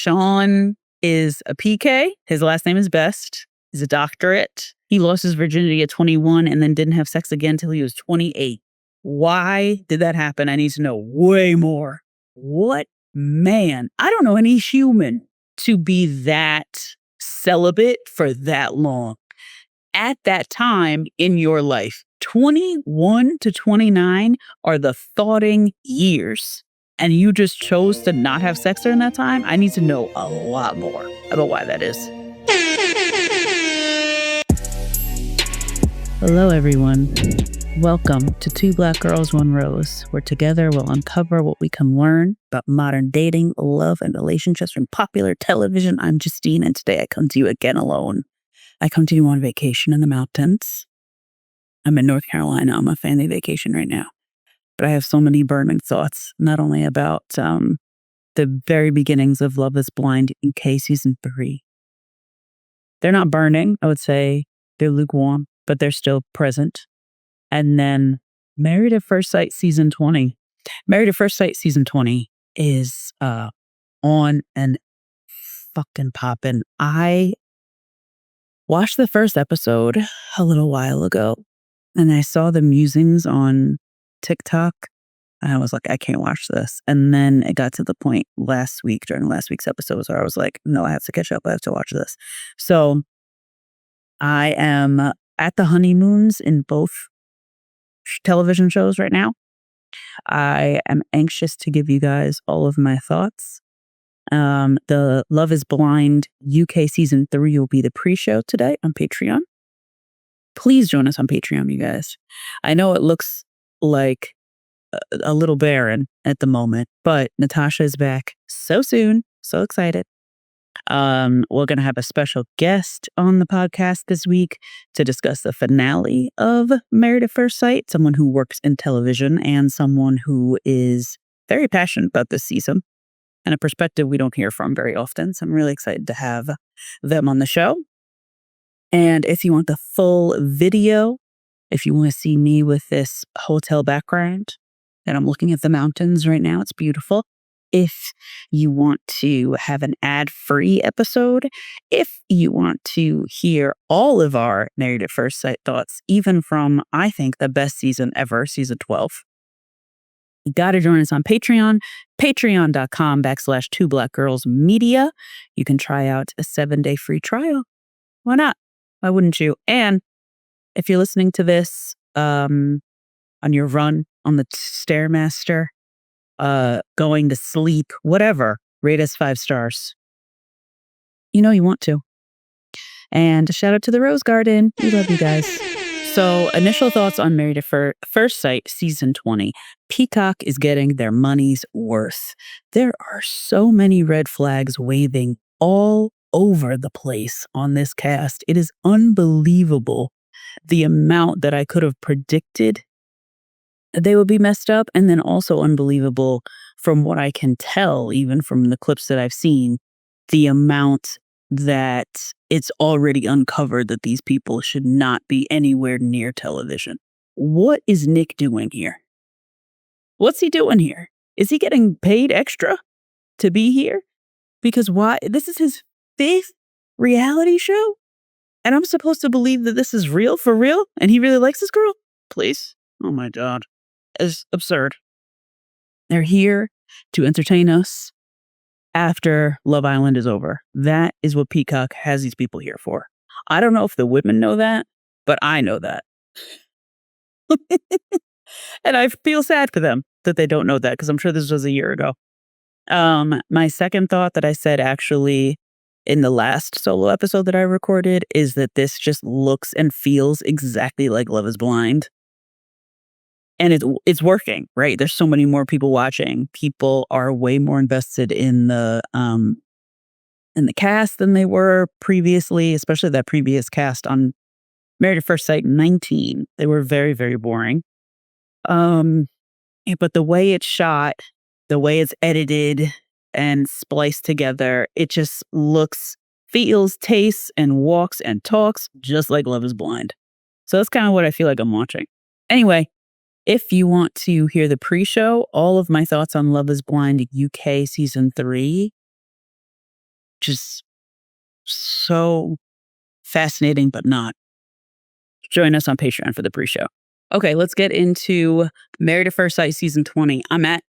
Sean is a PK. His last name is Best. He's a doctorate. He lost his virginity at 21 and then didn't have sex again until he was 28. Why did that happen? I need to know way more. What man? I don't know any human to be that celibate for that long. At that time in your life, 21 to 29 are the thoughting years. And you just chose to not have sex during that time? I need to know a lot more about why that is. Hello, everyone. Welcome to Two Black Girls, One Rose, where together we'll uncover what we can learn about modern dating, love, and relationships from popular television. I'm Justine, and today I come to you again alone. I come to you on vacation in the mountains. I'm in North Carolina on my family vacation right now. But I have so many burning thoughts, not only about the very beginnings of Love is Blind UK Season 3. They're not burning, I would say they're lukewarm, but they're still present. And then Married at First Sight Season 20. Married at First Sight Season 20 is on and fucking poppin'. I watched the first episode a little while ago, and I saw the musings on TikTok. I was like, I can't watch this. And then it got to the point during last week's episode, where I was like, no, I have to catch up. I have to watch this. So I am at the honeymoons in both television shows right now. I am anxious to give you guys all of my thoughts. The Love is Blind UK Season 3 will be the pre-show today on Patreon. Please join us on Patreon, you guys. I know it looks like a little barren at the moment, but Natasha is back so soon. So excited. We're going to have a special guest on the podcast this week to discuss the finale of Married at First Sight, someone who works in television and someone who is very passionate about this season and a perspective we don't hear from very often. So I'm really excited to have them on the show. And if you want the full video, if you want to see me with this hotel background, and I'm looking at the mountains right now, it's beautiful. If you want to have an ad-free episode, if you want to hear all of our Married at First Sight thoughts, even from, I think, the best season ever, season 12, you got to join us on Patreon, patreon.com/2blackgirlsmedia. You can try out a 7-day free trial. Why not? Why wouldn't you? And if you're listening to this on your run on the Stairmaster, going to sleep, whatever, rate us 5 stars. You know you want to. And a shout out to the Rose Garden. We love you guys. So, initial thoughts on Married at First Sight Season 20. Peacock is getting their money's worth. There are so many red flags waving all over the place on this cast. It is unbelievable the amount that I could have predicted they would be messed up, and then also unbelievable from what I can tell, even from the clips that I've seen, the amount that it's already uncovered that these people should not be anywhere near television. What is Nick doing here? What's he doing here? Is he getting paid extra to be here? Because why? This is his 5th reality show? And I'm supposed to believe that this is real for real? And he really likes this girl? Please? Oh my God. It's absurd. They're here to entertain us after Love Island is over. That is what Peacock has these people here for. I don't know if the women know that, but I know that. And I feel sad for them that they don't know that, because I'm sure this was a year ago. My second thought that I said actually in the last solo episode that I recorded is that this just looks and feels exactly like Love is Blind. And it's working, right? There's so many more people watching. People are way more invested in the cast than they were previously, especially that previous cast on Married at First Sight 19. They were very, very boring. But the way it's shot, the way it's edited and spliced together, it just looks, feels, tastes, and walks and talks just like Love is Blind. So that's kind of what I feel like I'm watching. Anyway, if you want to hear the pre-show, all of my thoughts on Love is Blind UK Season 3 which is so fascinating, but not. Join us on Patreon for the pre-show. Okay, let's get into Married at First Sight season 20. I'm at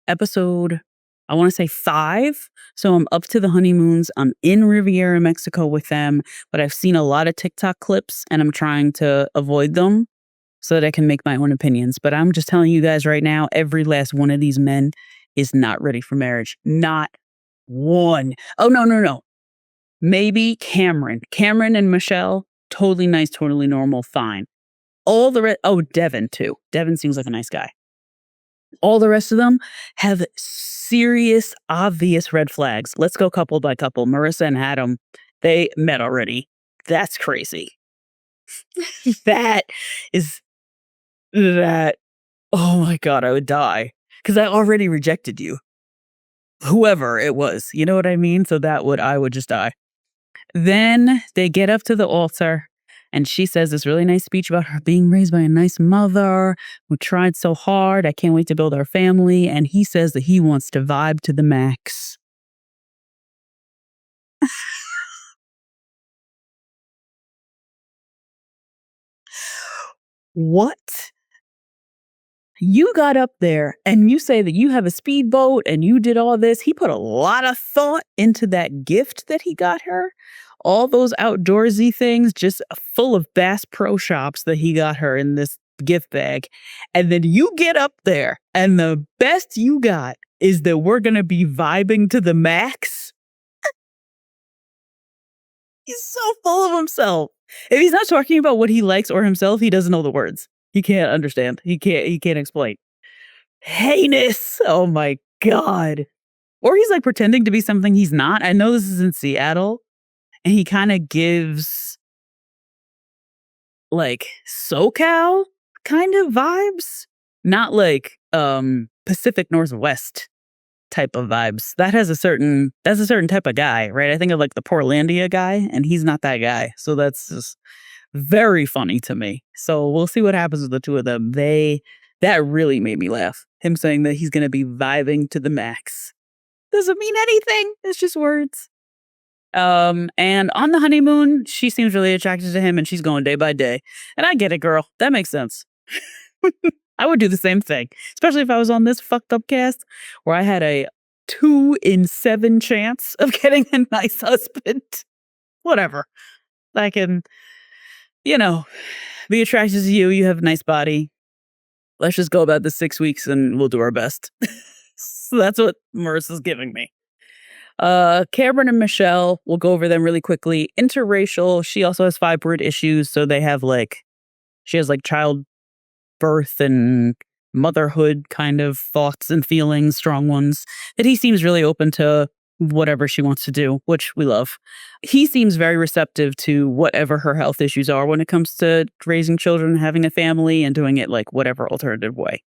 episode, I want to say 5. So I'm up to the honeymoons. I'm in Riviera, Mexico with them, but I've seen a lot of TikTok clips and I'm trying to avoid them so that I can make my own opinions. But I'm just telling you guys right now, every last one of these men is not ready for marriage. Not one. Oh, no. Maybe Cameron. Cameron and Michelle, totally nice, totally normal, fine. All the rest, oh, Devin too. Devin seems like a nice guy. All the rest of them have serious, obvious red flags. Let's go couple by couple. Marissa and Adam, they met already. That's crazy. That is that. Oh my God, I would die because I already rejected you. Whoever it was, you know what I mean? So I would just die. Then they get up to the altar and she says this really nice speech about her being raised by a nice mother who tried so hard. I can't wait to build our family. And he says that he wants to vibe to the max. What? You got up there and you say that you have a speedboat and you did all this. He put a lot of thought into that gift that he got her. All those outdoorsy things, just full of Bass Pro Shops that he got her in this gift bag. And then you get up there and the best you got is that we're going to be vibing to the max. He's so full of himself. If he's not talking about what he likes or himself, he doesn't know the words. He can't understand. He can't explain. Heinous. Oh my God. Or he's like pretending to be something he's not. I know this is in Seattle and he kind of gives like SoCal kind of vibes, not like Pacific Northwest type of vibes. That's a certain type of guy, right? I think of like the Portlandia guy and he's not that guy. So that's just very funny to me. So we'll see what happens with the two of them. That really made me laugh. Him saying that he's going to be vibing to the max. Doesn't mean anything. It's just words. And on the honeymoon, she seems really attracted to him and she's going day by day. And I get it, girl. That makes sense. I would do the same thing, especially if I was on this fucked up cast where I had a 2 in 7 chance of getting a nice husband. Whatever. I can, be attracted to you. You have a nice body. Let's just go about the 6 weeks and we'll do our best. So that's what Marissa's giving me. Cameron and Michelle, we'll go over them really quickly. Interracial. She also has fibroid issues. So she has childbirth and motherhood kind of thoughts and feelings, strong ones, that he seems really open to whatever she wants to do, which we love. He seems very receptive to whatever her health issues are when it comes to raising children, having a family, and doing it like whatever alternative way.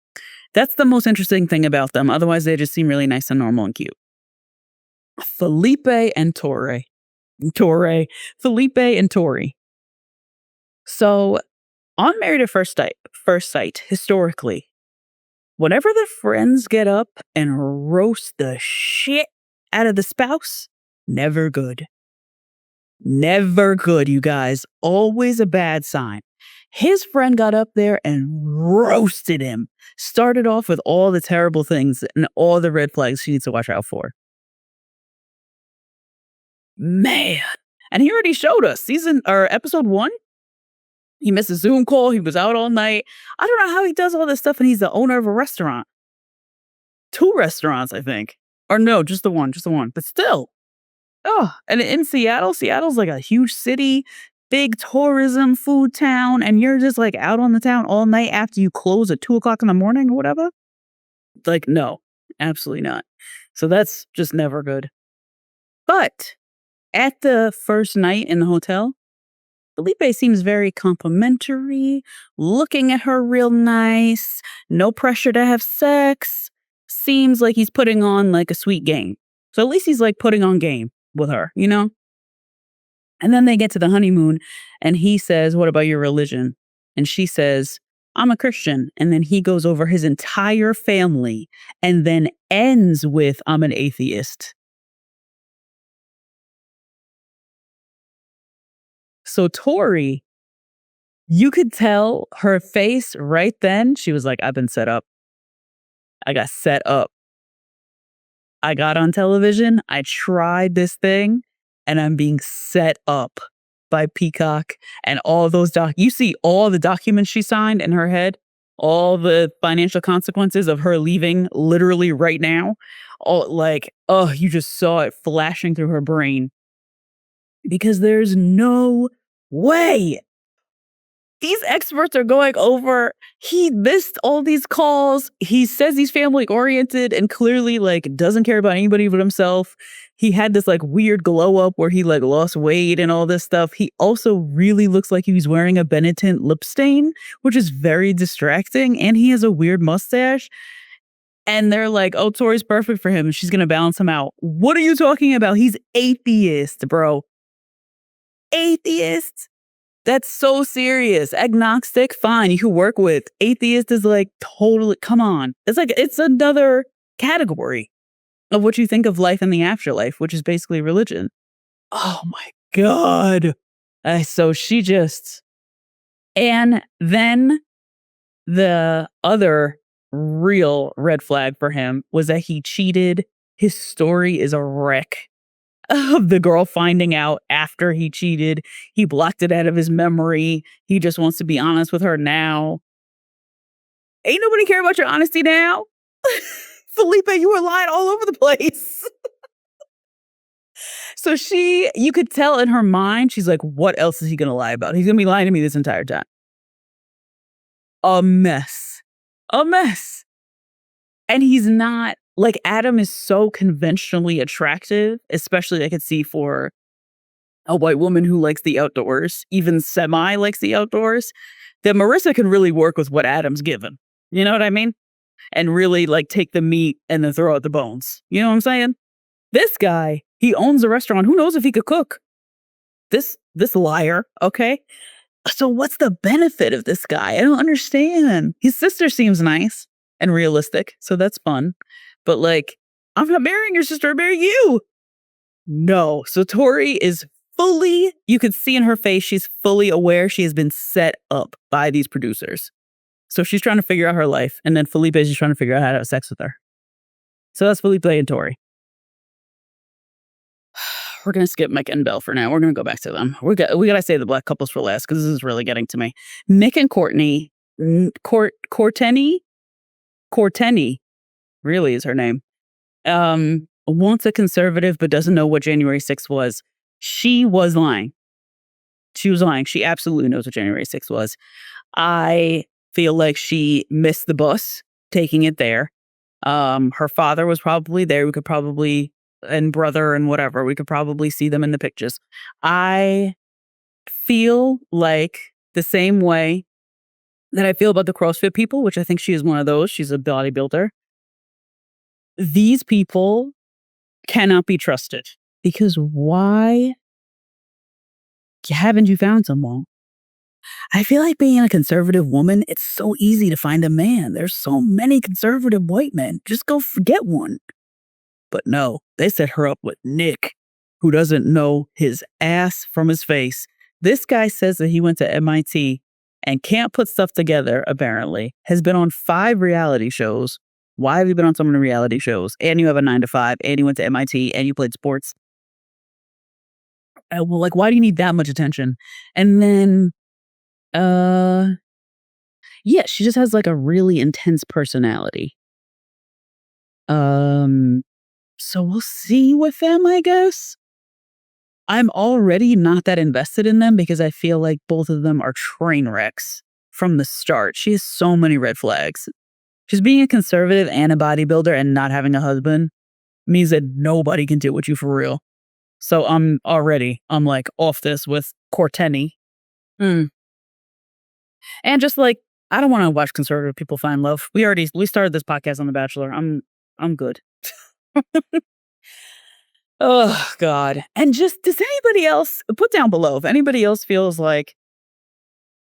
That's the most interesting thing about them. Otherwise, they just seem really nice and normal and cute. Felipe and Tori. Felipe and Tori. So on Married at First Sight, historically, whenever the friends get up and roast the shit out of the spouse, never good. Never good, you guys. Always a bad sign. His friend got up there and roasted him. Started off with all the terrible things and all the red flags she needs to watch out for. Man. And he already showed us episode 1. He missed a Zoom call. He was out all night. I don't know how he does all this stuff and he's the owner of a restaurant. 2 restaurants, I think. Or no, just the one. But still. Oh, and in Seattle's like a huge city, big tourism food town, and you're just like out on the town all night after you close at 2:00 in the morning or whatever. Like, no, absolutely not. So that's just never good. But at the first night in the hotel, Felipe seems very complimentary, looking at her real nice, no pressure to have sex. Seems like he's putting on like a sweet game. So at least he's like putting on game with her, And then they get to the honeymoon and he says, "What about your religion?" And she says, "I'm a Christian." And then he goes over his entire family and then ends with, "I'm an atheist." So Tori, you could tell her face right then. She was like, I've been set up. I got set up. I got on television. I tried this thing and I'm being set up by Peacock and all those you see all the documents she signed in her head, all the financial consequences of her leaving literally right now. All like, oh, you just saw it flashing through her brain because there's no way. These experts are going over, he missed all these calls. He says he's family oriented and clearly like doesn't care about anybody but himself. He had this like weird glow up where he like lost weight and all this stuff. He also really looks like he was wearing a Benetint lip stain, which is very distracting. And he has a weird mustache. And they're like, oh, Tori's perfect for him. She's going to balance him out. What are you talking about? He's atheist, bro. Atheist. That's so serious. Agnostic, fine, you can work with. Atheist is like totally, come on. It's like, it's another category of what you think of life in the afterlife, which is basically religion. Oh my God. So she just, and then the other real red flag for him was that he cheated. His story is a wreck. Of the girl finding out after he cheated. He blocked it out of his memory. He just wants to be honest with her now. Ain't nobody care about your honesty now. Felipe, you were lying all over the place. So you could tell in her mind, she's like, what else is he going to lie about? He's going to be lying to me this entire time. A mess. A mess. And he's not, like, Adam is so conventionally attractive, especially I could see for a white woman who likes the outdoors, even semi likes the outdoors, that Marissa can really work with what Adam's given. You know what I mean? And really like take the meat and then throw out the bones. You know what I'm saying? This guy, he owns a restaurant. Who knows if he could cook? This liar, okay? So what's the benefit of this guy? I don't understand. His sister seems nice and realistic, so that's fun. But like, I'm not marrying your sister, I'm marrying you. No. So Tori is fully, you could see in her face, she's fully aware she has been set up by these producers. So she's trying to figure out her life. And then Felipe is just trying to figure out how to have sex with her. So that's Felipe and Tori. We're going to skip Mick and Belle for now. We're going to go back to them. We got to say the black couples for last because this is really getting to me. Mick and Courtney, Courtney really is her name. Wants a conservative but doesn't know what January 6th was. She was lying. She was lying. She absolutely knows what January 6th was. I feel like she missed the bus taking it there. Her father was probably there. We could probably, and brother and whatever, we could probably see them in the pictures. I feel like the same way that I feel about the CrossFit people, which I think she is one of those. She's a bodybuilder. These people cannot be trusted because why haven't you found someone? I feel like being a conservative woman, it's so easy to find a man. There's so many conservative white men. Just go get one. But no, they set her up with Nick, who doesn't know his ass from his face. This guy says that he went to MIT and can't put stuff together, apparently. Has been on 5 reality shows. Why have you been on so many reality shows? And you have a 9-to-5, and you went to MIT, and you played sports. Well, like, why do you need that much attention? And then, yeah, she just has like a really intense personality. So we'll see with them, I guess. I'm already not that invested in them because I feel like both of them are train wrecks from the start. She has so many red flags. Just being a conservative and a bodybuilder and not having a husband means that nobody can deal with you for real. So I'm like off this with Courtney. And just like, I don't want to watch conservative people find love. We started this podcast on The Bachelor. I'm good. Oh God. And just, does anybody else put down below if anybody else feels like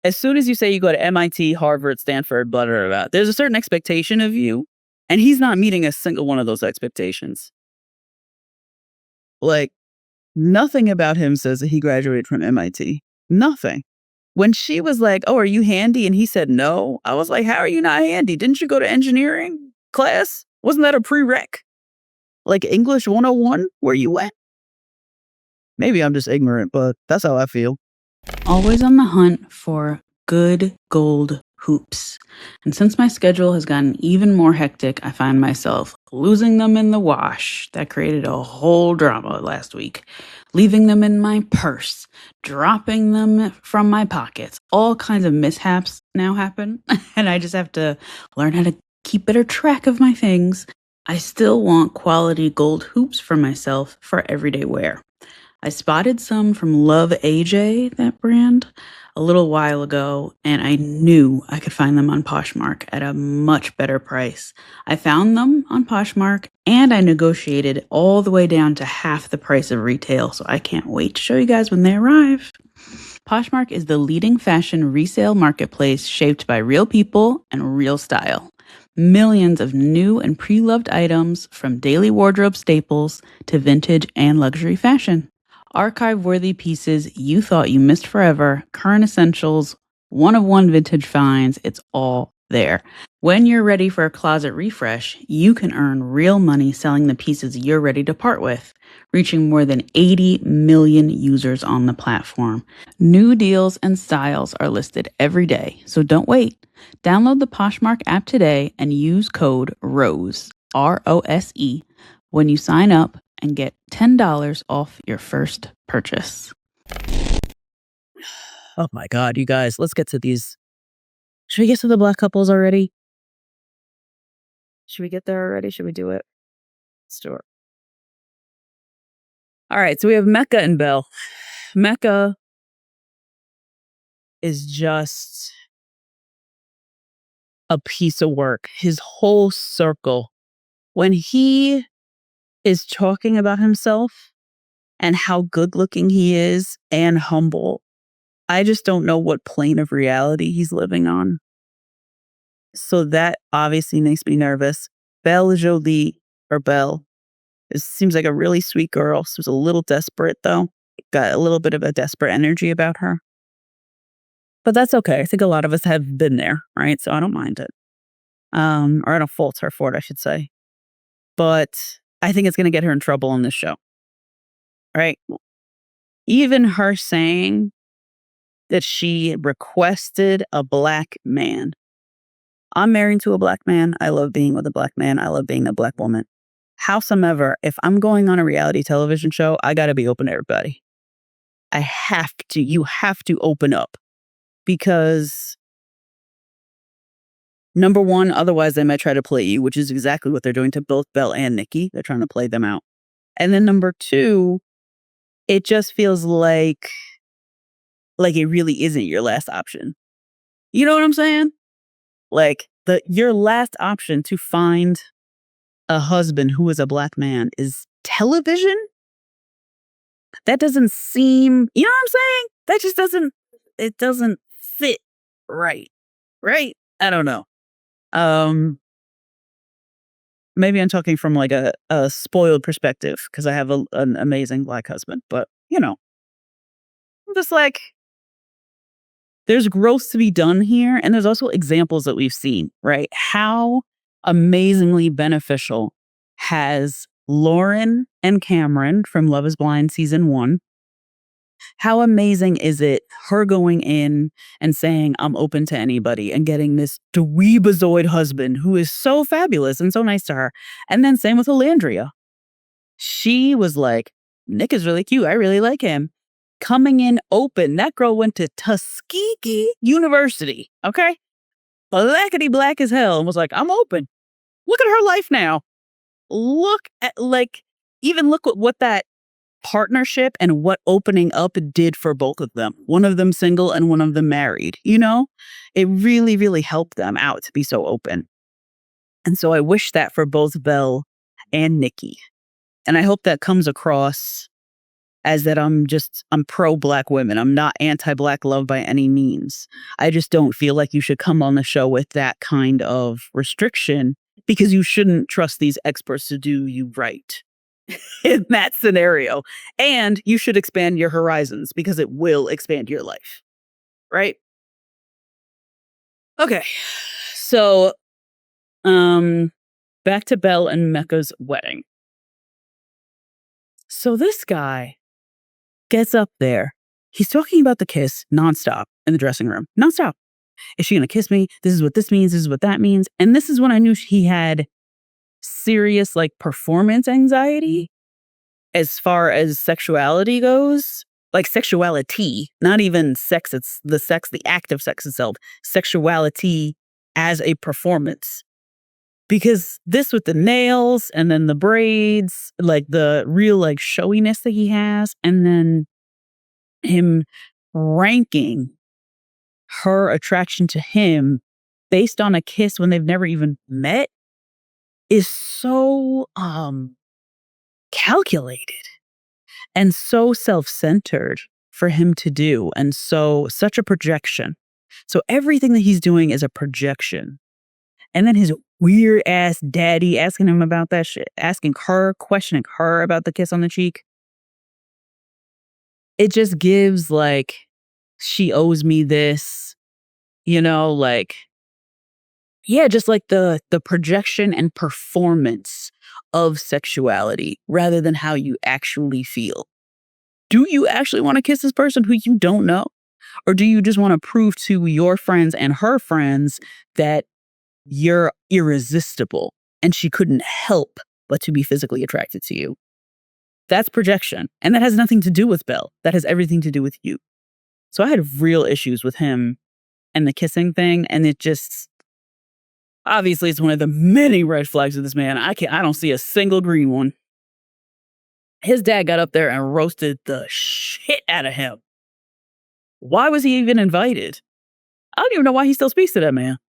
as soon as you say you go to MIT, Harvard, Stanford, blah, blah, blah, there's a certain expectation of you, and he's not meeting a single one of those expectations. Like, nothing about him says that he graduated from MIT. Nothing. When she was like, "Oh, are you handy?" and he said no, I was like, "How are you not handy? Didn't you go to engineering class? Wasn't that a prereq? Like English 101 where you went?" Maybe I'm just ignorant, but that's how I feel. Always on the hunt for good gold hoops. And since my schedule has gotten even more hectic, I find myself losing them in the wash. That created a whole drama last week. Leaving them in my purse, dropping them from my pockets. All kinds of mishaps now happen, and I just have to learn how to keep better track of my things. I still want quality gold hoops for myself for everyday wear. I spotted some from Love AJ, that brand, a little while ago, and I knew I could find them on Poshmark at a much better price. I found them on Poshmark and I negotiated all the way down to half the price of retail, so I can't wait to show you guys when they arrive. Poshmark is the leading fashion resale marketplace shaped by real people and real style. Millions of new and pre-loved items from daily wardrobe staples to vintage and luxury fashion. Archive-worthy pieces you thought you missed forever, current essentials, one-of-one vintage finds, it's all there. When you're ready for a closet refresh, you can earn real money selling the pieces you're ready to part with, reaching more than 80 million users on the platform. New deals and styles are listed every day, so don't wait. Download the Poshmark app today and use code ROSE, ROSE, when you sign up and get $10 off your first purchase. Oh my God, you guys, let's get to these. Should we get to the black couples already? Should we get there already? Should we do it? Let's do it. All right, so we have Mecca and Belle. Mecca is just a piece of work. His whole circle. When he is talking about himself and how good looking he is and humble, I just don't know what plane of reality he's living on. So that obviously makes me nervous. Belle Jolie, or Belle, it seems like a really sweet girl. She's a little desperate, though. Got a little bit of a desperate energy about her. But that's okay. I think a lot of us have been there, right? So I don't mind it. Or I don't fault her for it, I should say. But I think it's going to get her in trouble on this show, right? Even her saying that she requested a black man. I'm married to a black man. I love being with a black man. I love being a black woman. Howsoever, if I'm going on a reality television show, I got to be open to everybody. I have to. You have to open up. Because number one, otherwise they might try to play you, which is exactly what they're doing to both Belle and Nikki. They're trying to play them out. And then number two, it just feels like it really isn't your last option. You know what I'm saying? Like your last option to find a husband who is a black man is television? That doesn't seem, you know what I'm saying? That just doesn't fit right. Right? I don't know. Maybe I'm talking from like a spoiled perspective because I have an amazing black husband, but I'm just like, there's growth to be done here. And there's also examples that we've seen, right? How amazingly beneficial has Lauren and Cameron from Love is Blind season 1. How amazing is it her going in and saying, I'm open to anybody and getting this dweebazoid husband who is so fabulous and so nice to her. And then same with Alandria. She was like, Nick is really cute. I really like him. Coming in open. That girl went to Tuskegee University. Okay. Blackety black as hell and was like, I'm open. Look at her life now. Look at look at what that partnership and what opening up did for both of them. One of them single and one of them married. It really, really helped them out to be so open. And so I wish that for both Belle and Nikki. And I hope that comes across as that I'm pro black women. I'm not anti-black love by any means. I just don't feel like you should come on the show with that kind of restriction because you shouldn't trust these experts to do you right. in that scenario. And you should expand your horizons because it will expand your life. Right? Okay. So, back to Belle and Mecca's wedding. So this guy gets up there. He's talking about the kiss nonstop in the dressing room. Nonstop. Is she going to kiss me? This is what this means. This is what that means. And this is when I knew he had serious like performance anxiety as far as sexuality goes. Like sexuality, not even sex. It's the sex, the act of sex itself. Sexuality as a performance. Because this with the nails and then the braids, like the real like showiness that he has, and then him ranking her attraction to him based on a kiss when they've never even met is so calculated and so self-centered for him to do, and so such a projection. So everything that he's doing is a projection. And then his weird ass daddy asking him about that shit, asking her, questioning her about the kiss on the cheek. It just gives like, she owes me this, like, yeah, just like the projection and performance of sexuality rather than how you actually feel. Do you actually want to kiss this person who you don't know? Or do you just want to prove to your friends and her friends that you're irresistible and she couldn't help but to be physically attracted to you? That's projection. And that has nothing to do with Belle. That has everything to do with you. So I had real issues with him and the kissing thing. And it just, obviously it's one of the many red flags of this man. I don't see a single green one. His dad got up there and roasted the shit out of him. Why was he even invited? I don't even know why he still speaks to that man.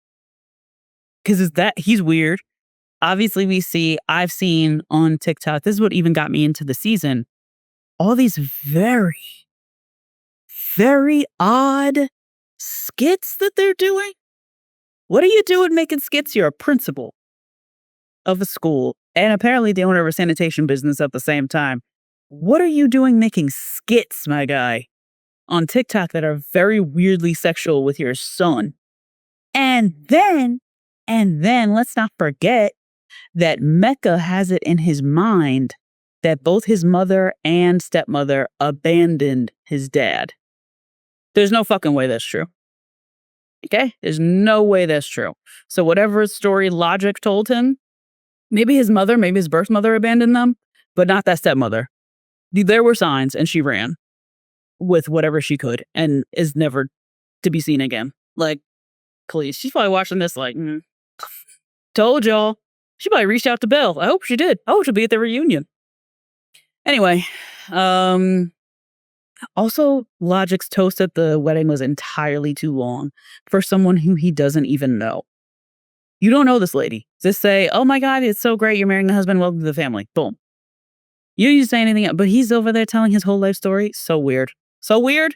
Because he's weird. Obviously I've seen on TikTok, this is what even got me into the season, all these very, very odd skits that they're doing. What are you doing making skits? You're a principal of a school and apparently the owner of a sanitation business at the same time. What are you doing making skits, my guy, on TikTok that are very weirdly sexual with your son? And then let's not forget that Mecca has it in his mind that both his mother and stepmother abandoned his dad. There's no fucking way that's true. Okay? There's no way that's true. So whatever story logic told him, maybe his mother, maybe his birth mother abandoned them, but not that stepmother. There were signs and she ran with whatever she could and is never to be seen again. Like, please. She's probably watching this like, told y'all. She probably reached out to Belle. I hope she did. I hope she'll be at the reunion. Anyway, also, Logic's toast at the wedding was entirely too long for someone who he doesn't even know. You don't know this lady. Just say, oh my God, it's so great. You're marrying a husband. Welcome to the family. Boom. You didn't say anything else, but he's over there telling his whole life story. So weird. So weird.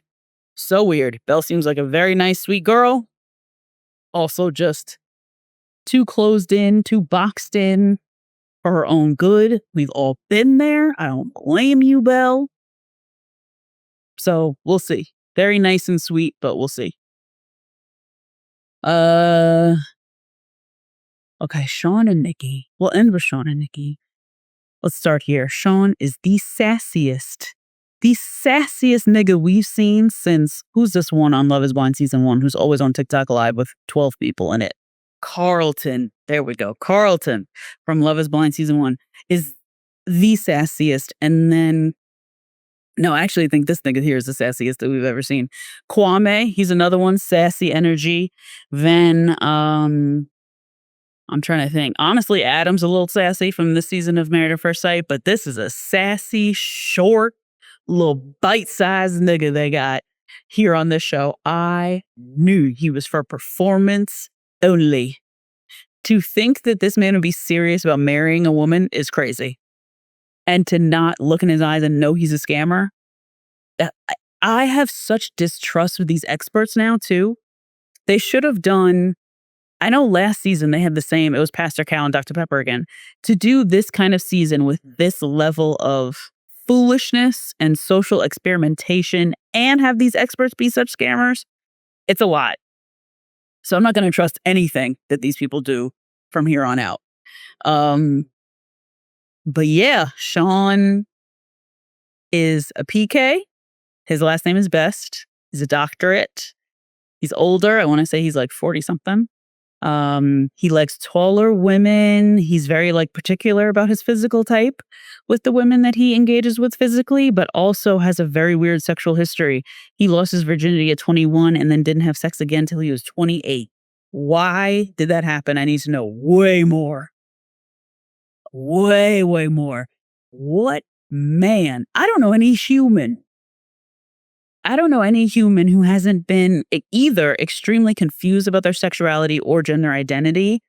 So weird. Belle seems like a very nice, sweet girl. Also just too closed in, too boxed in for her own good. We've all been there. I don't blame you, Belle. So we'll see. Very nice and sweet, but we'll see. Okay, Sean and Nikki. We'll end with Sean and Nikki. Let's start here. Sean is the sassiest nigga we've seen since, who's this one on Love is Blind season 1 who's always on TikTok live with 12 people in it? Carlton. There we go. Carlton from Love is Blind season 1 is the sassiest. And then, no, I actually think this nigga here is the sassiest that we've ever seen. Kwame, he's another one, sassy energy. Then, I'm trying to think. Honestly, Adam's a little sassy from this season of Married at First Sight, but this is a sassy, short, little bite-sized nigga they got here on this show. I knew he was for performance only. To think that this man would be serious about marrying a woman is crazy. And to not look in his eyes and know he's a scammer. I have such distrust with these experts now, too. They should have done I know last season they had the same, it was Pastor Cal and Dr. Pepper again. To do this kind of season with this level of foolishness and social experimentation and have these experts be such scammers, it's a lot. So I'm not going to trust anything that these people do from here on out. But yeah, Sean is a PK. His last name is Best. He's a doctorate. He's older. I want to say he's like 40 something. He likes taller women. He's very like particular about his physical type with the women that he engages with physically, but also has a very weird sexual history. He lost his virginity at 21 and then didn't have sex again until he was 28. Why did that happen? I need to know way more. Way, way more. What man? I don't know any human. Who hasn't been either extremely confused about their sexuality or gender identity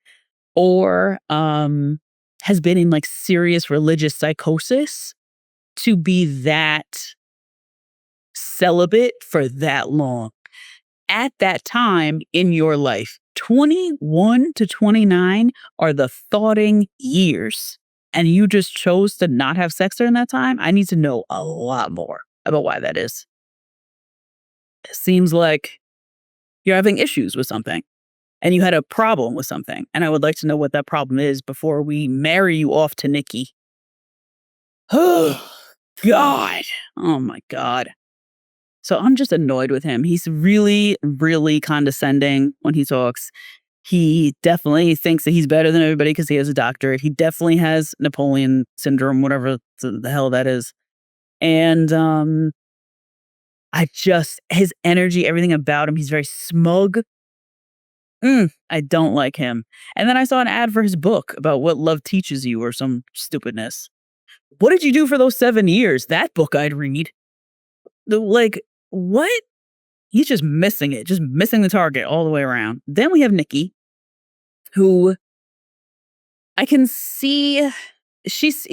or has been in like serious religious psychosis to be that celibate for that long. At that time in your life, 21 to 29 are the thoughting years. And you just chose to not have sex during that time. I need to know a lot more about why that is. It seems like you're having issues with something and you had a problem with something. And I would like to know what that problem is before we marry you off to Nikki. Oh, God. Oh, my God. So I'm just annoyed with him. He's really, really condescending when he talks. He definitely thinks that he's better than everybody because he has a doctorate. He definitely has Napoleon syndrome, whatever the hell that is. And his energy, everything about him, he's very smug. I don't like him. And then I saw an ad for his book about what love teaches you or some stupidness. What did you do for those 7 years? That book I'd read. What? He's just missing it, just missing the target all the way around. Then we have Nikki, who I can see she's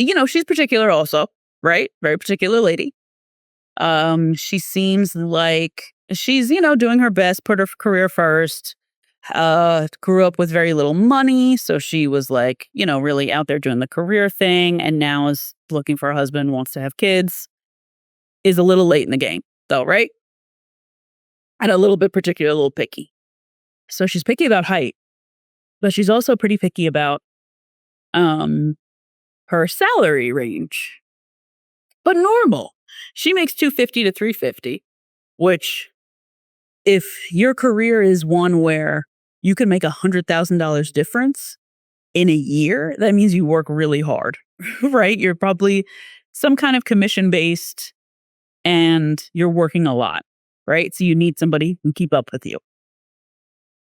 particular also, right? Very particular lady. She seems like she's, doing her best, put her career first, grew up with very little money. So she was like, really out there doing the career thing and now is looking for a husband, wants to have kids, is a little late in the game though, right? And a little bit particular, a little picky. So she's picky about height, but she's also pretty picky about her salary range. But normal. She makes $250 to $350, which if your career is one where you can make $100,000 difference in a year, that means you work really hard, right? You're probably some kind of commission based and you're working a lot, right? So you need somebody who keep up with you.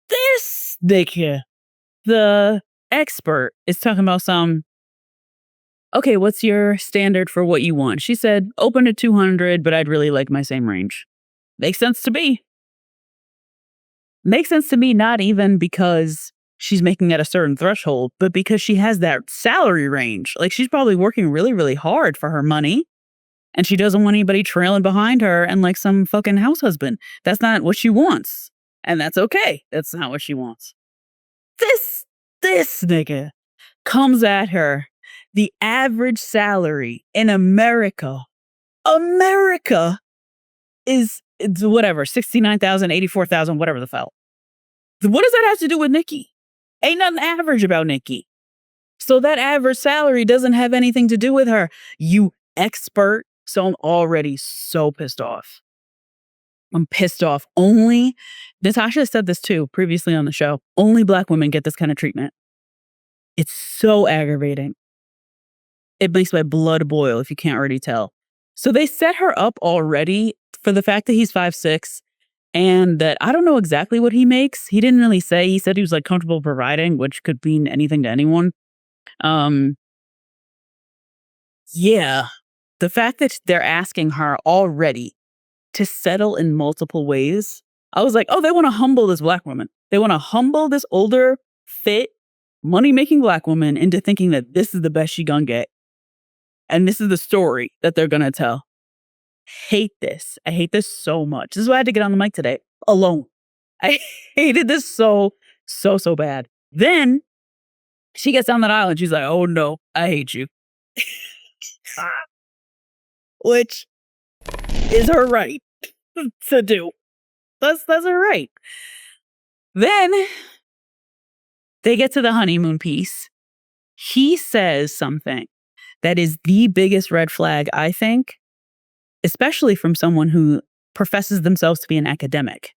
This nigga, the expert, is talking about okay, what's your standard for what you want? She said, open to 200, but I'd really like my same range. Makes sense to me. Makes sense to me, not even because she's making at a certain threshold, but because she has that salary range. Like she's probably working really, really hard for her money. And she doesn't want anybody trailing behind her and like some fucking house husband. That's not what she wants. And that's okay. That's not what she wants. This nigga comes at her. The average salary in America is whatever, 69,000, 84,000, whatever the hell. What does that have to do with Nikki? Ain't nothing average about Nikki. So that average salary doesn't have anything to do with her. You expert. So I'm already so pissed off. I'm pissed off. Only, Natasha said this too previously on the show, only Black women get this kind of treatment. It's so aggravating. It makes my blood boil if you can't already tell. So they set her up already for the fact that he's 5'6", and that I don't know exactly what he makes. He didn't really say. He said he was like comfortable providing, which could mean anything to anyone. Yeah. The fact that they're asking her already to settle in multiple ways, I was like, oh, they want to humble this Black woman. They want to humble this older, fit, money-making Black woman into thinking that this is the best she gonna get. And this is the story that they're gonna tell. Hate this. I hate this so much. This is why I had to get on the mic today alone. I hated this so So, so bad. Then she gets on that island. She's like, oh no, I hate you. Which is her right to do. That's her right. Then they get to the honeymoon piece. He says something that is the biggest red flag, I think, especially from someone who professes themselves to be an academic.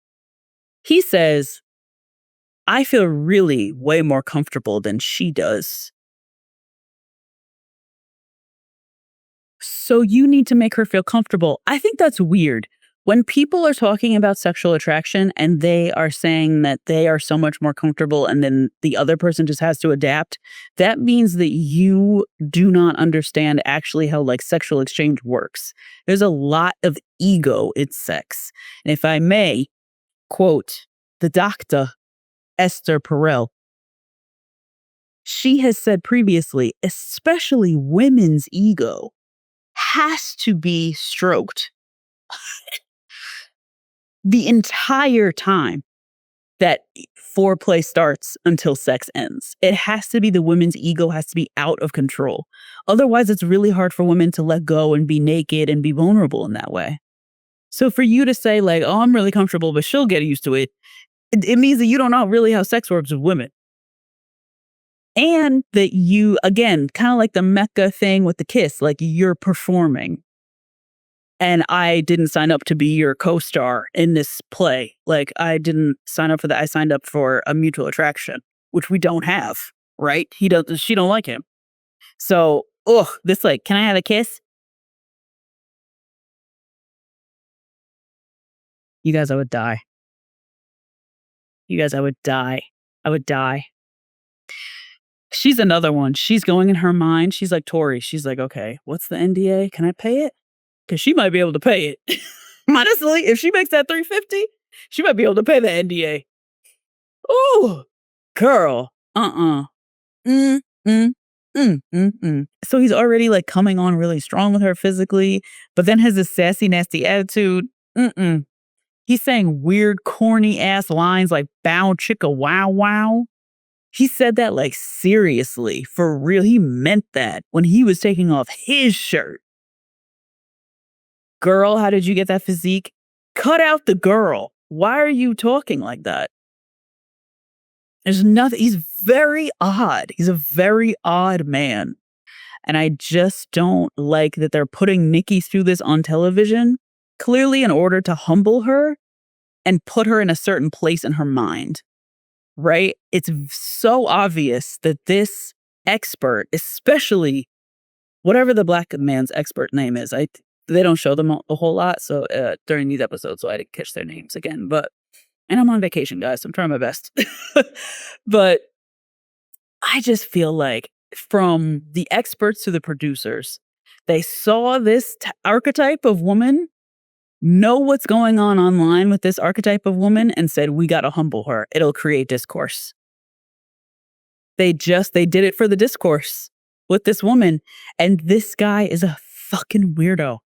He says, I feel really way more comfortable than she does. So you need to make her feel comfortable. I think that's weird. When people are talking about sexual attraction and they are saying that they are so much more comfortable and then the other person just has to adapt, that means that you do not understand actually how like sexual exchange works. There's a lot of ego in sex. And if I may quote the doctor, Esther Perel, she has said previously, especially women's ego has to be stroked the entire time that foreplay starts until sex ends. It has to be the women's ego has to be out of control. Otherwise, it's really hard for women to let go and be naked and be vulnerable in that way. So for you to say like, oh, I'm really comfortable, but she'll get used to it, it means that you don't know really how sex works with women. And that you, again, kind of like the Mecca thing with the kiss, like you're performing. And I didn't sign up to be your co-star in this play. Like I didn't sign up for that. I signed up for a mutual attraction, which we don't have, right? She don't like him. So, this like, can I have a kiss? You guys, I would die. You guys, I would die. I would die. She's another one. She's going in her mind. She's like Tori. She's like, okay, what's the NDA? Can I pay it? Because she might be able to pay it. Honestly, if she makes that $350, she might be able to pay the NDA. Oh, girl. So he's already like coming on really strong with her physically, but then has this sassy, nasty attitude. He's saying weird, corny ass lines like bow chicka wow wow. He said that like seriously, for real. He meant that when he was taking off his shirt. Girl, how did you get that physique? Cut out the girl. Why are you talking like that? There's nothing. He's very odd. He's a very odd man. And I just don't like that they're putting Nikki through this on television, clearly in order to humble her and put her in a certain place in her mind. Right? It's so obvious that this expert, especially whatever the black man's expert name is, they don't show them a whole lot. So during these episodes, so I didn't catch their names again. And I'm on vacation, guys. So I'm trying my best. But I just feel like from the experts to the producers, they saw this archetype of woman, know what's going on online with this archetype of woman, and said, we got to humble her. It'll create discourse. They did it for the discourse with this woman. And this guy is a fucking weirdo.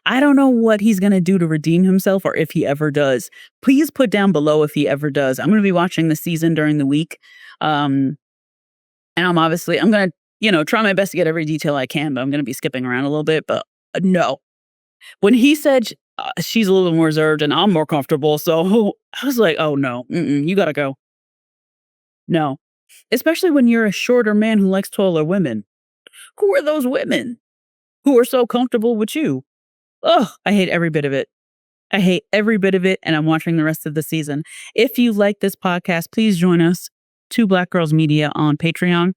I don't know what he's going to do to redeem himself or if he ever does. Please put down below if he ever does. I'm going to be watching the season during the week. And I'm going to, try my best to get every detail I can, but I'm going to be skipping around a little bit. But no. When he said she's a little more reserved and I'm more comfortable, so I was like, oh no, you got to go. No. Especially when you're a shorter man who likes taller women. Who are those women who are so comfortable with you? Oh, I hate every bit of it. I hate every bit of it, and I'm watching the rest of the season. If you like this podcast, please join us, Two Black Girls Media, on Patreon.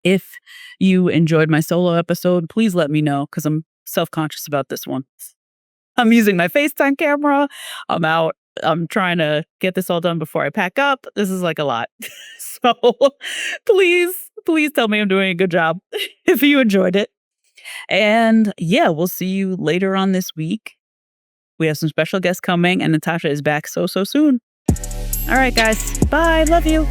If you enjoyed my solo episode, please let me know, because I'm self-conscious about this one. I'm using my FaceTime camera. I'm out. I'm trying to get this all done before I pack up. This is like a lot. So please tell me I'm doing a good job if you enjoyed it. And yeah, we'll see you later on this week. We have some special guests coming, and Natasha is back so soon. All right, guys. Bye. Love you.